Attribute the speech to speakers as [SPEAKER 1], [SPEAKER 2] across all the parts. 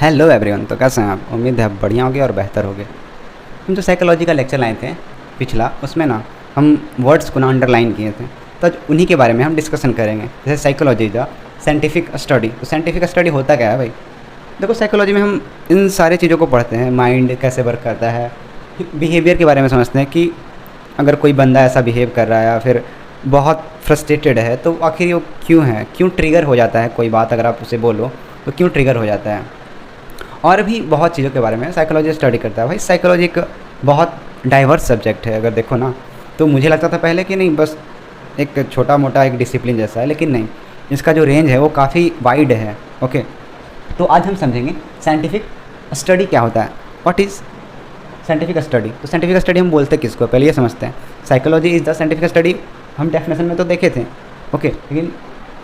[SPEAKER 1] Hello everyone. तो कैसे हैं आप? उम्मीद है आप बढ़िया होगे और बेहतर होगे। हम जो साइकोलॉजी का लेक्चर लाए थे पिछला, उसमें ना हम वर्ड्स को ना अंडरलाइन किए थे, तो आज उन्हीं के बारे में हम डिस्कशन करेंगे। जैसे साइकोलॉजी द साइंटिफिक स्टडी। तो साइंटिफिक स्टडी होता क्या है भाई? देखो, साइकोलॉजी में हम इन सारी चीज़ों को पढ़ते हैं। माइंड कैसे वर्क करता है, बिहेवियर के बारे में समझते हैं कि अगर कोई बंदा ऐसा बिहेव कर रहा है या फिर बहुत फ्रस्ट्रेटेड है तो आखिर वो क्यों है, क्यों ट्रिगर हो जाता है कोई बात अगर आप उसे बोलो तो क्यों ट्रिगर हो जाता है। और भी बहुत चीज़ों के बारे में साइकोलॉजी स्टडी करता है। भाई साइकोलॉजी एक बहुत डाइवर्स सब्जेक्ट है। अगर देखो ना, तो मुझे लगता था पहले कि नहीं, बस एक छोटा मोटा एक डिसिप्लिन जैसा है, लेकिन नहीं, इसका जो रेंज है वो काफ़ी वाइड है। ओके, तो आज हम समझेंगे साइंटिफिक स्टडी क्या होता है। What is scientific study? तो साइंटिफिक स्टडी हम बोलते किसको, पहले ये समझते हैं। Psychology is the scientific study, हम डेफिनेशन में तो देखे थे। ओके, लेकिन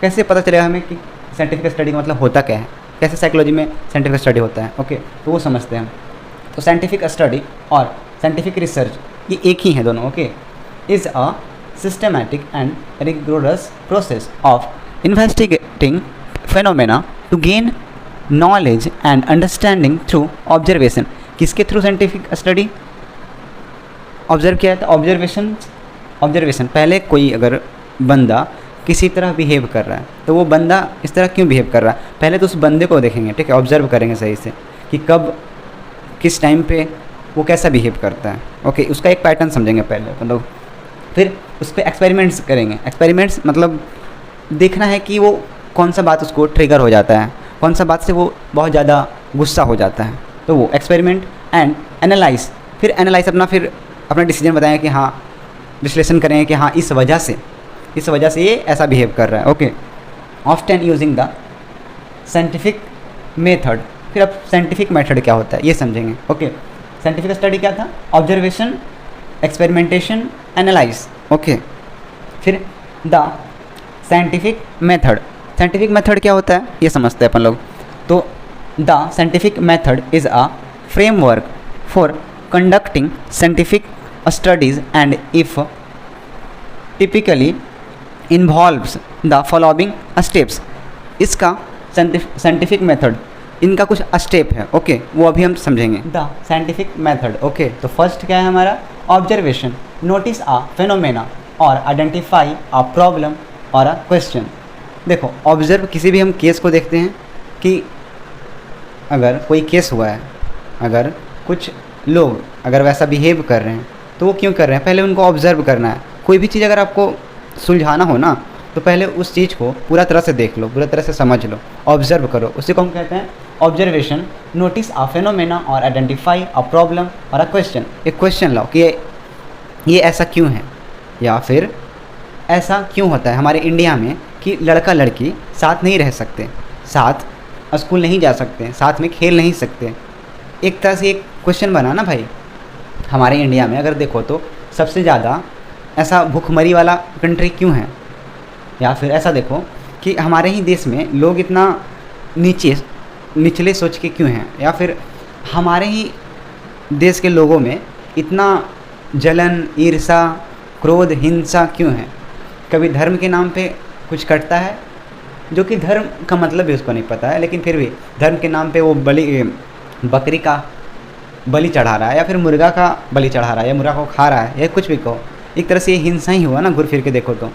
[SPEAKER 1] कैसे पता चलेगा हमें कि साइंटिफिक स्टडी का मतलब होता क्या है, कैसे साइकोलॉजी में साइंटिफिक स्टडी होता है। ओके, तो वो समझते हैं हम। तो साइंटिफिक स्टडी और साइंटिफिक रिसर्च ये एक ही है दोनों। Okay, is a systematic and rigorous process of investigating phenomena to gain knowledge and understanding through observation. किसके थ्रू साइंटिफिक स्टडी? ऑब्जर्व किया था, ऑब्जर्वेशन। पहले कोई अगर बंदा किसी तरह बिहेव कर रहा है तो वो बंदा इस तरह क्यों बिहेव कर रहा है, पहले तो उस बंदे को देखेंगे, ठीक है, ऑब्जर्व करेंगे सही से कि कब किस टाइम पे वो कैसा बिहेव करता है। ओके, उसका एक पैटर्न समझेंगे पहले अपन लोग, फिर उस पर एक्सपेरिमेंट्स करेंगे। एक्सपेरिमेंट्स मतलब देखना है कि वो कौन सा बात उसको ट्रिगर हो जाता है, कौन सा बात से वो बहुत ज़्यादा गुस्सा हो जाता है, तो वो एक्सपेरिमेंट एंड एनालाइज। फिर एनालाइज अपना डिसीजन बताएं कि हाँ, विश्लेषण करेंगे कि हाँ इस वजह से ये ऐसा बिहेव कर रहा है। Okay, often using the scientific method. फिर अब साइंटिफिक मेथड क्या होता है ये समझेंगे। ओके, साइंटिफिक स्टडी क्या था? Observation, experimentation, analyse. ओके, फिर the scientific method. Scientific method क्या होता है ये समझते हैं अपन लोग। तो the scientific method is a framework for conducting scientific studies and if typically involves the following steps. इसका साइंटिफिक मेथड, इनका कुछ स्टेप है। ओके, वो अभी हम समझेंगे। The scientific method. ओके, तो फर्स्ट क्या है हमारा? ऑब्जर्वेशन, नोटिस अ फेनोमेना और आइडेंटिफाई अ प्रॉब्लम और अ क्वेश्चन। देखो, ऑब्जर्व, किसी भी हम केस को देखते हैं कि अगर कोई केस हुआ है, अगर कुछ लोग अगर वैसा बिहेव कर रहे हैं तो वो क्यों कर रहे हैं, पहले उनको ऑब्जर्व करना है। कोई भी चीज़ अगर आपको सुलझाना हो ना, तो पहले उस चीज़ को पूरा तरह से देख लो, पूरा तरह से समझ लो, ऑब्जर्व करो। उसी को हम कहते हैं ऑब्जर्वेशन, नोटिस अ फेनोमेना और आइडेंटिफाई अ प्रॉब्लम और अ क्वेश्चन। एक क्वेश्चन लाओ कि ये ऐसा क्यों है, या फिर ऐसा क्यों होता है हमारे इंडिया में कि लड़का लड़की साथ नहीं रह सकते, साथ स्कूल नहीं जा सकते, साथ में खेल नहीं सकते। एक तरह से एक क्वेश्चन बना ना भाई। हमारे इंडिया में अगर देखो तो सबसे ज़्यादा ऐसा भूखमरी वाला कंट्री क्यों है, या फिर ऐसा देखो कि हमारे ही देश में लोग इतना निचले सोच के क्यों हैं, या फिर हमारे ही देश के लोगों में इतना जलन, ईर्ष्या, क्रोध, हिंसा क्यों है। कभी धर्म के नाम पे कुछ करता है जो कि धर्म का मतलब भी उसको नहीं पता है, लेकिन फिर भी धर्म के नाम पे वो बकरी का बलि चढ़ा रहा है, या फिर मुर्गा का बलि चढ़ा रहा है, या मुर्गा को खा रहा है, या कुछ भी कहो। एक तरह से ये हिंसा ही हुआ ना, घूर फिर के देखो तो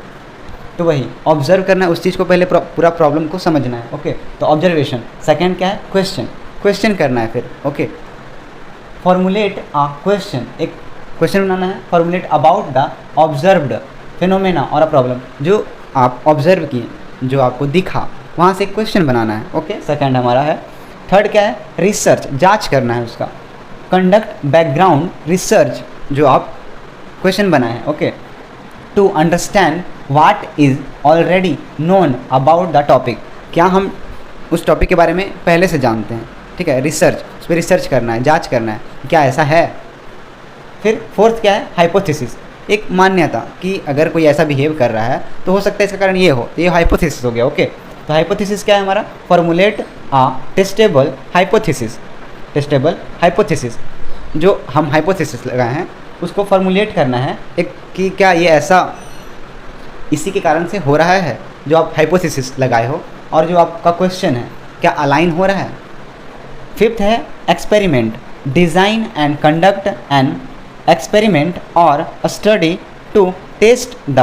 [SPEAKER 1] वही ऑब्जर्व करना है, उस चीज़ को पहले पूरा प्रॉब्लम को समझना है। ओके, तो ऑब्जर्वेशन। सेकंड क्या है? क्वेश्चन करना है फिर। ओके, फॉर्मुलेट अ क्वेश्चन, एक क्वेश्चन बनाना है, formulate about the observed phenomena और अ प्रॉब्लम। जो आप ऑब्जर्व किए, जो आपको दिखा, वहाँ से क्वेश्चन बनाना है। ओके, सेकंड हमारा है। थर्ड क्या है? रिसर्च, जांच करना है उसका। कंडक्ट बैकग्राउंड रिसर्च, जो आप क्वेश्चन बनाए हैं। Okay, to understand what is already known about the topic. क्या हम उस टॉपिक के बारे में पहले से जानते हैं, ठीक है। रिसर्च, उस पर रिसर्च करना है, जांच करना है क्या ऐसा है। फिर फोर्थ क्या है? हाइपोथेसिस, एक मान्यता कि अगर कोई ऐसा बिहेव कर रहा है तो हो सकता है इसका कारण ये हो, ये हाइपोथेसिस हो गया। ओके, तो हाइपोथेसिस क्या है हमारा? फॉर्मुलेट अ टेस्टेबल हाइपोथेसिस। जो हम हाइपोथेसिस लगाए हैं उसको फॉर्मुलेट करना है एक, कि क्या ये ऐसा इसी के कारण से हो रहा है जो आप हाइपोथेसिस लगाए हो, और जो आपका क्वेश्चन है क्या अलाइन हो रहा है। फिफ्थ है experiment, design and conduct an experiment or study to test the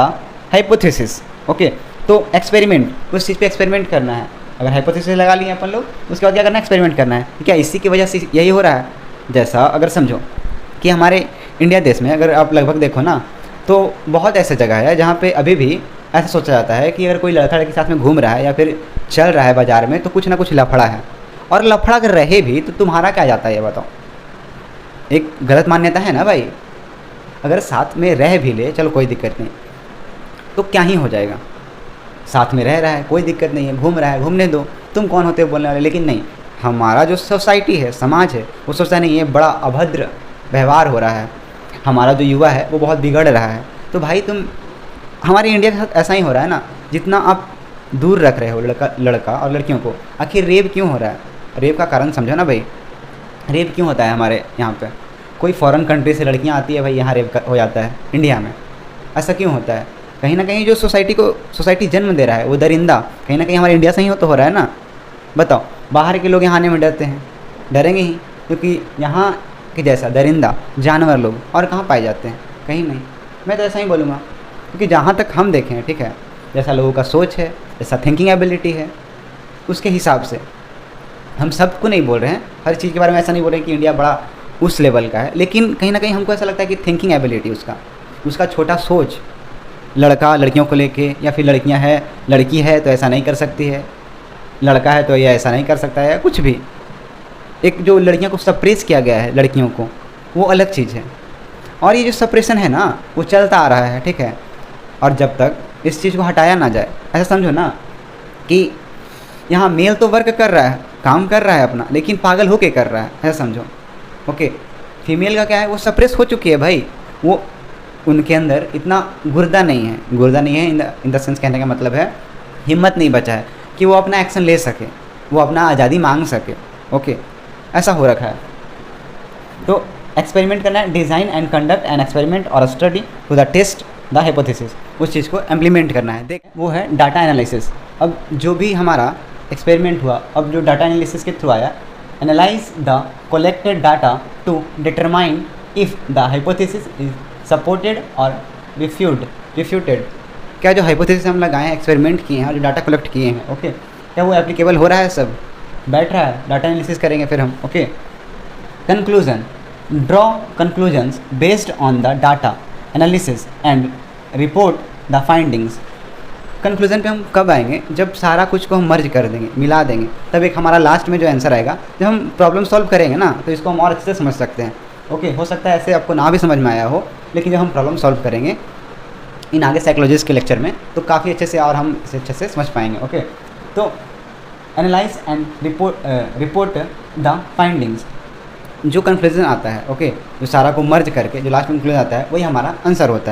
[SPEAKER 1] hypothesis. Okay, तो एक्सपेरिमेंट, उस चीज़ पे एक्सपेरिमेंट करना है। अगर हाइपोथेसिस लगा लिए अपन लोग, उसके बाद क्या करना है, एक्सपेरिमेंट करना है। क्या इसी की वजह से यही हो रहा है? जैसा अगर समझो कि हमारे इंडिया देश में अगर आप लगभग देखो ना, तो बहुत ऐसे जगह है जहाँ पे अभी भी ऐसा सोचा जाता है कि अगर कोई लड़का लड़की साथ में घूम रहा है या फिर चल रहा है बाज़ार में, तो कुछ ना कुछ लफड़ा है। और लफड़ा अगर रहे भी तो तुम्हारा क्या जाता है ये बताओ? एक गलत मान्यता है ना भाई। अगर साथ में रह भी ले, चलो कोई दिक्कत नहीं, तो क्या ही हो जाएगा, साथ में रह रहा है, कोई दिक्कत नहीं है, घूम रहा है, घूमने दो, तुम कौन होते हो बोलने वाले। लेकिन नहीं, हमारा जो सोसाइटी है, समाज है, वो सोचता नहीं ये बड़ा अभद्र व्यवहार हो रहा है, हमारा जो युवा है वो बहुत बिगड़ रहा है। तो भाई तुम, हमारे इंडिया के साथ ऐसा ही हो रहा है ना, जितना आप दूर रख रहे हो लड़का और लड़कियों को। आखिर रेप क्यों हो रहा है? रेप का कारण समझो ना भाई। रेप क्यों होता है हमारे यहाँ पे? कोई फॉरेन कंट्री से लड़कियाँ आती है भाई, यहाँ रेप हो जाता है इंडिया में। ऐसा क्यों होता है? कहीं ना कहीं जो सोसाइटी जन्म दे रहा है वो दरिंदा कहीं ना कहीं हमारे इंडिया से ही तो हो रहा है ना। बताओ, बाहर के लोग यहाँ आने में डरते हैं, डरेंगे ही, क्योंकि यहाँ के जैसा दरिंदा जानवर लोग और कहाँ पाए जाते हैं? कहीं नहीं। मैं तो ऐसा ही बोलूँगा, क्योंकि जहाँ तक हम देखें, ठीक है, जैसा लोगों का सोच है, जैसा थिंकिंग एबिलिटी है, उसके हिसाब से हम सबको नहीं बोल रहे हैं, हर चीज़ के बारे में ऐसा नहीं बोल रहे हैं कि इंडिया बड़ा उस लेवल का है, लेकिन कहीं ना कहीं हमको ऐसा लगता है कि थिंकिंग एबिलिटी उसका छोटा सोच, लड़का लड़कियों को लेके, या फिर लड़कियां है, लड़की है तो ऐसा नहीं कर सकती है, लड़का है तो ये ऐसा नहीं कर सकता है, कुछ भी। एक जो लड़कियों को सप्रेस किया गया है लड़कियों को, वो अलग चीज़ है। और ये जो सप्रेशन है ना, वो चलता आ रहा है, ठीक है। और जब तक इस चीज़ को हटाया ना जाए, ऐसा समझो ना कि यहाँ मेल तो वर्क कर रहा है, काम कर रहा है अपना, लेकिन पागल होके कर रहा है, ऐसा समझो। ओके, फीमेल का क्या है, वो सप्रेस हो चुकी है भाई, वो उनके अंदर इतना गुर्दा नहीं है इन द सेंस, कहने का मतलब है हिम्मत नहीं बचा है कि वो अपना एक्शन ले सके, वो अपना आज़ादी मांग सके। ओके, ऐसा हो रखा है। तो एक्सपेरिमेंट करना है, design and conduct an experiment or study to the test the hypothesis, उस चीज़ को इम्प्लीमेंट करना है। देख, वो है डाटा एनालिसिस। अब जो भी हमारा एक्सपेरिमेंट हुआ, अब जो डाटा एनालिसिस के थ्रू आया, analyse the collected data to determine if the hypothesis is supported और रिफ्यूटेड। क्या जो हाइपोथेसिस हम लगाए हैं, एक्सपेरिमेंट किए हैं और जो डाटा कलेक्ट किए हैं, ओके, क्या वो एप्लीकेबल हो रहा है, सब बैठ रहा है? डाटा एनालिसिस करेंगे फिर हम। Okay, conclusion, draw conclusions based on the data analysis and report the findings. Conclusion पे हम कब आएंगे? जब सारा कुछ को हम मर्ज कर देंगे, मिला देंगे, तब एक हमारा लास्ट में जो आंसर आएगा, जब हम प्रॉब्लम सॉल्व करेंगे ना, तो इसको हम और अच्छे से समझ सकते हैं। ओके, हो सकता है ऐसे आपको ना भी समझ में आया हो, लेकिन जब हम प्रॉब्लम सॉल्व करेंगे इन आगे साइकोलॉजिस्ट के लेक्चर में, तो काफ़ी अच्छे से और हम इसे अच्छे से समझ पाएंगे। ओके, तो analyse and report the findings, जो कंक्लूजन आता है, ओके, जो सारा को मर्ज करके जो लास्ट में कंक्लूजन आता है, वही हमारा आंसर होता है।